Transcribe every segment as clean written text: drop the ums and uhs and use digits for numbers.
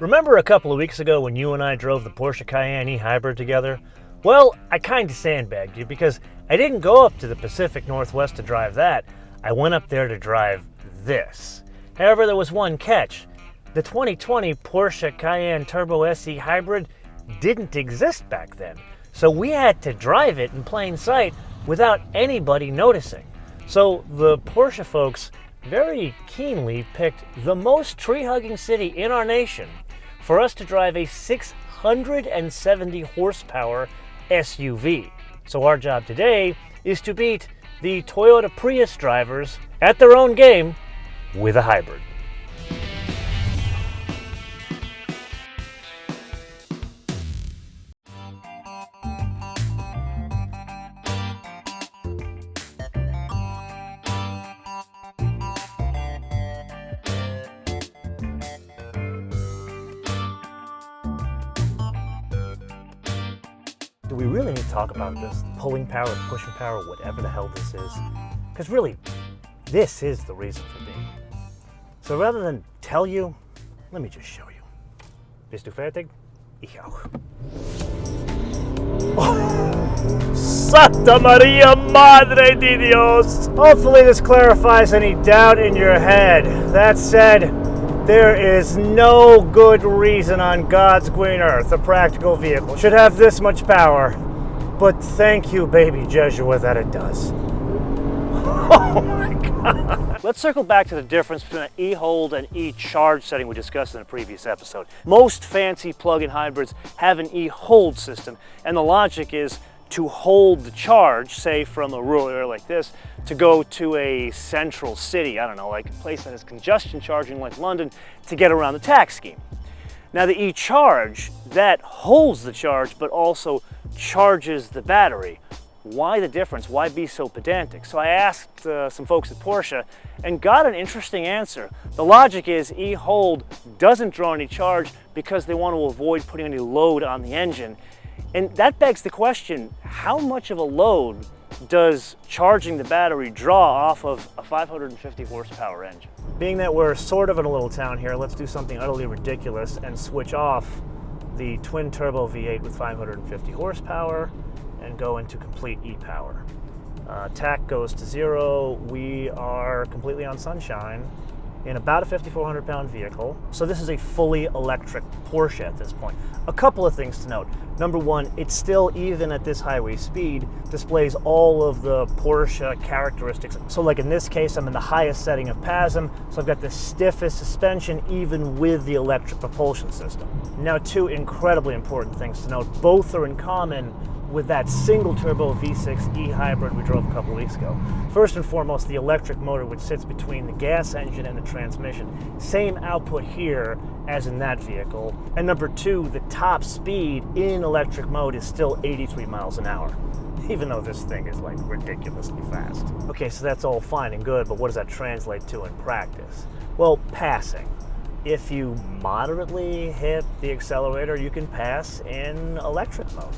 Remember a couple of weeks ago when you and I drove the Porsche Cayenne e-hybrid together? Well, I kind of sandbagged you because I didn't go up to the Pacific Northwest to drive that. I went up there to drive this. However, there was one catch. The 2020 Porsche Cayenne Turbo S e-hybrid didn't exist back then. So we had to drive it in plain sight without anybody noticing. So the Porsche folks very keenly picked the most tree-hugging city in our nation for us to drive a 670 horsepower SUV. So our job today is to beat the Toyota Prius drivers at their own game with a hybrid. Do we really need to talk about this? Pulling power, pushing power, whatever the hell this is? Because really, this is the reason for being. So rather than tell you, let me just show you. Bist du fertig? Ich auch. Oh, Santa Maria Madre de Dios! Hopefully this clarifies any doubt in your head. That said, there is no good reason on God's green earth a practical vehicle should have this much power. But thank you, baby Jesuit, that it does. Oh my God. Let's circle back to the difference between an e-hold and e-charge setting we discussed in a previous episode. Most fancy plug-in hybrids have an e-hold system, and the logic is to hold the charge, say from a rural area like this, to go to a central city, I don't know, like a place that has congestion charging like London, to get around the tax scheme. Now the e-charge, that holds the charge but also charges the battery. Why the difference? Why be so pedantic? So I asked some folks at Porsche and got an interesting answer. The logic is e-hold doesn't draw any charge because they want to avoid putting any load on the engine. And that begs the question, how much of a load does charging the battery draw off of a 550 horsepower engine? Being that we're sort of in a little town here, let's do something utterly ridiculous and switch off the twin turbo V8 with 550 horsepower and go into complete e-power. TAC goes to 0. We are completely on sunshine in about a 5,400 pound vehicle. So this is a fully electric Porsche at this point. A couple of things to note. Number one, it still, even at this highway speed, displays all of the Porsche characteristics. So like in this case, I'm in the highest setting of PASM, so I've got the stiffest suspension even with the electric propulsion system. Now, two incredibly important things to note. Both are in common with that single turbo V6 e-hybrid we drove a couple weeks ago. First and foremost, the electric motor which sits between the gas engine and the transmission. Same output here as in that vehicle. And number two, the top speed in electric mode is still 83 miles an hour, even though this thing is like ridiculously fast. Okay, so that's all fine and good, but what does that translate to in practice? Well, passing. If you moderately hit the accelerator, you can pass in electric mode.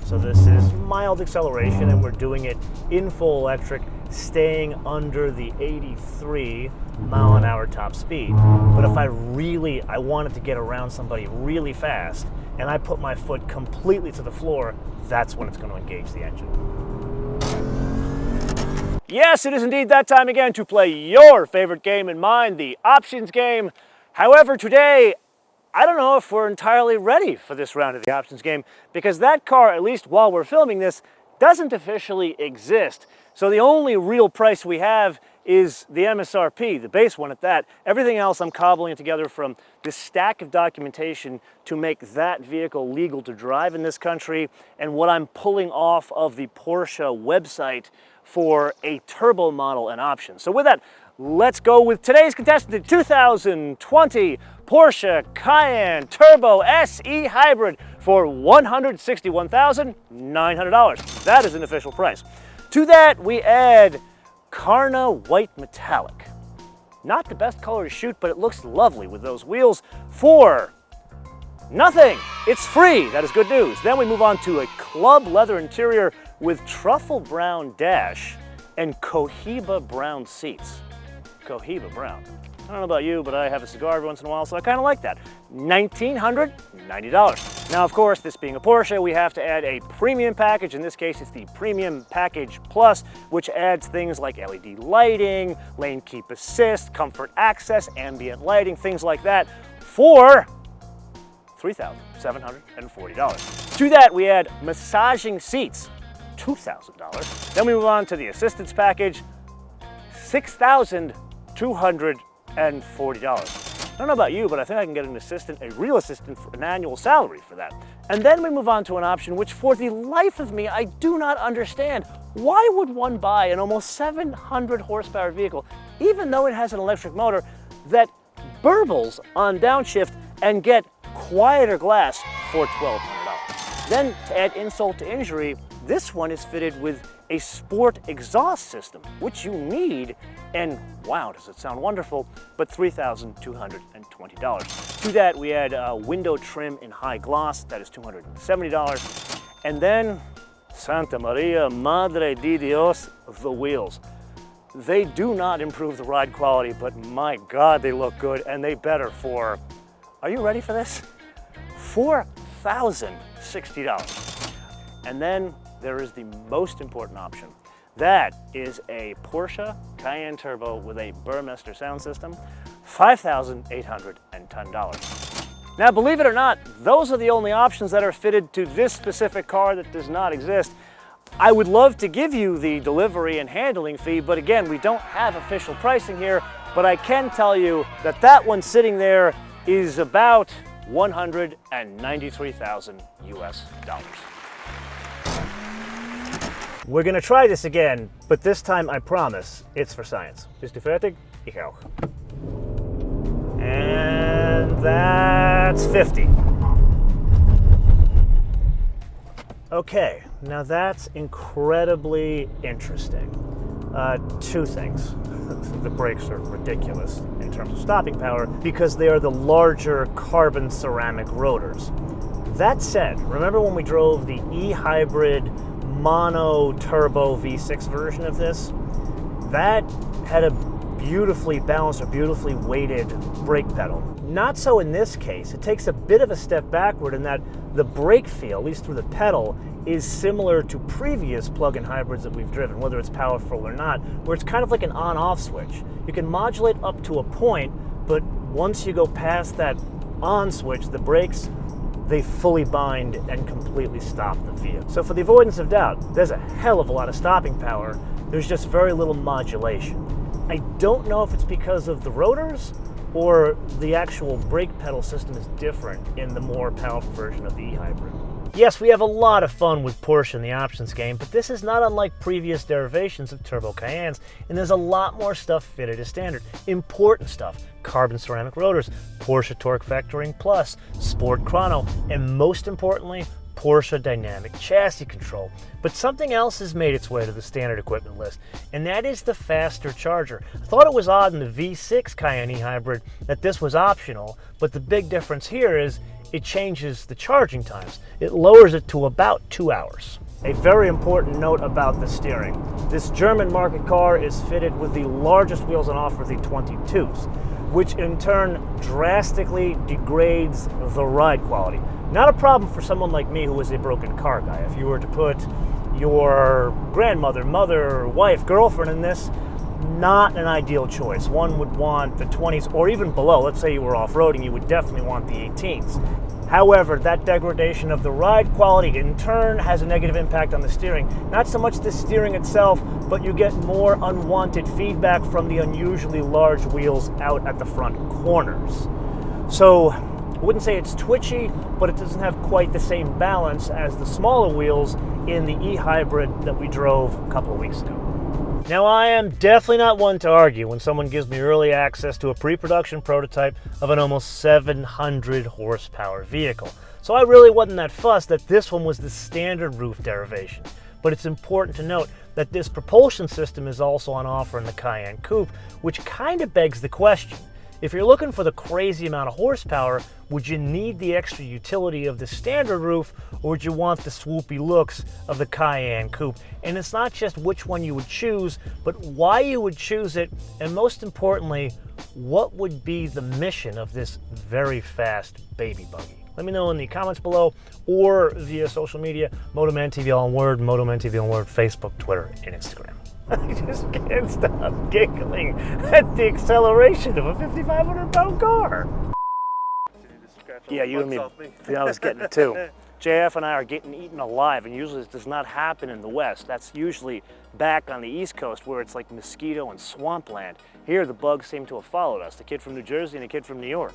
So this is mild acceleration and we're doing it in full electric, staying under the 83 mile an hour top speed. But if I wanted to get around somebody really fast and I put my foot completely to the floor, that's when it's going to engage the engine. Yes, it is indeed that time again to play your favorite game and mine, the options game. However, today, I don't know if we're entirely ready for this round of the options game because that car, at least while we're filming this, doesn't officially exist. So the only real price we have is the MSRP, the base one at that. Everything else I'm cobbling it together from this stack of documentation to make that vehicle legal to drive in this country and what I'm pulling off of the Porsche website for a turbo model and options. So with that, let's go with today's contestant, the 2020 Porsche Cayenne Turbo S e-hybrid for $161,900. That is an official price. To that, we add Carna White Metallic. Not the best color to shoot, but it looks lovely with those wheels for nothing. It's free. That is good news. Then we move on to a club leather interior with truffle brown dash and Cohiba brown seats. Cohiba brown. I don't know about you, but I have a cigar every once in a while, so I kind of like that. $1,990. Now, of course, this being a Porsche, we have to add a premium package. In this case, it's the Premium Package Plus, which adds things like LED lighting, lane keep assist, comfort access, ambient lighting, things like that, for $3,740. To that, we add massaging seats, $2,000. Then we move on to the assistance package, $6,240. I don't know about you, but I think I can get an assistant, a real assistant, for an annual salary for that. And then we move on to an option which, for the life of me, I do not understand. Why would one buy an almost 700 horsepower vehicle, even though it has an electric motor, that burbles on downshift and get quieter glass for $1,200? Then, to add insult to injury, this one is fitted with a sport exhaust system, which you need, and wow, does it sound wonderful, but $3,220. To that, we add window trim in high gloss, that is $270. And then, Santa Maria Madre de Dios, the wheels. They do not improve the ride quality, but my God, they look good, and they better for, are you ready for this? $4,060. And then there is the most important option. That is a Porsche Cayenne Turbo with a Burmester sound system, $5,810. Now, believe it or not, those are the only options that are fitted to this specific car that does not exist. I would love to give you the delivery and handling fee, but again, we don't have official pricing here, but I can tell you that that one sitting there is about $193,000 US. We're gonna try this again, but this time I promise it's for science. Bist du fertig? Ich auch. And that's 50. Okay, now that's incredibly interesting. Two things. The brakes are ridiculous in terms of stopping power because they are the larger carbon ceramic rotors. That said, remember when we drove the e-hybrid mono turbo V6 version of this? That had a beautifully balanced or beautifully weighted brake pedal. Not so in this case. It takes a bit of a step backward in that the brake feel, at least through the pedal, is similar to previous plug-in hybrids that we've driven, whether it's powerful or not, where it's kind of like an on-off switch. You can modulate up to a point, but once you go past that on switch, the brakes, they fully bind and completely stop the vehicle. So for the avoidance of doubt, there's a hell of a lot of stopping power. There's just very little modulation. I don't know if it's because of the rotors or the actual brake pedal system is different in the more powerful version of the e-hybrid. Yes, we have a lot of fun with Porsche in the options game, but this is not unlike previous derivations of Turbo Cayennes, and there's a lot more stuff fitted as standard. Important stuff: carbon ceramic rotors, Porsche Torque Vectoring Plus, Sport Chrono, and most importantly, Porsche Dynamic Chassis Control. But something else has made its way to the standard equipment list, and that is the faster charger. I thought it was odd in the V6 Cayenne e-hybrid that this was optional, but the big difference here is it changes the charging times. It lowers it to about 2 hours. A very important note about the steering. This German market car is fitted with the largest wheels on offer, the 22s, which in turn drastically degrades the ride quality. Not a problem for someone like me who is a broken car guy. If you were to put your grandmother, mother, wife, girlfriend in this, not an ideal choice. One would want the 20s or even below. Let's say you were off-roading, you would definitely want the 18s. However, that degradation of the ride quality in turn has a negative impact on the steering. Not so much the steering itself, but you get more unwanted feedback from the unusually large wheels out at the front corners. So I wouldn't say it's twitchy, but it doesn't have quite the same balance as the smaller wheels in the e-hybrid that we drove a couple of weeks ago. Now, I am definitely not one to argue when someone gives me early access to a pre-production prototype of an almost 700 horsepower vehicle. So I really wasn't that fussed that this one was the standard roof derivation. But it's important to note that this propulsion system is also on offer in the Cayenne Coupe, which kind of begs the question. If you're looking for the crazy amount of horsepower, would you need the extra utility of the standard roof, or would you want the swoopy looks of the Cayenne Coupe? And it's not just which one you would choose, but why you would choose it, and most importantly, what would be the mission of this very fast baby buggy? Let me know in the comments below or via social media, MotoMan TV all one word, MotoMan TV all one word, Facebook, Twitter, and Instagram. I just can't stop giggling at the acceleration of a 5,500-pound car. Yeah, you and me. Yeah, I was getting it too. JF and I are getting eaten alive, and usually this does not happen in the West. That's usually back on the East Coast where it's like mosquito and swampland. Here, the bugs seem to have followed us, the kid from New Jersey and the kid from New York.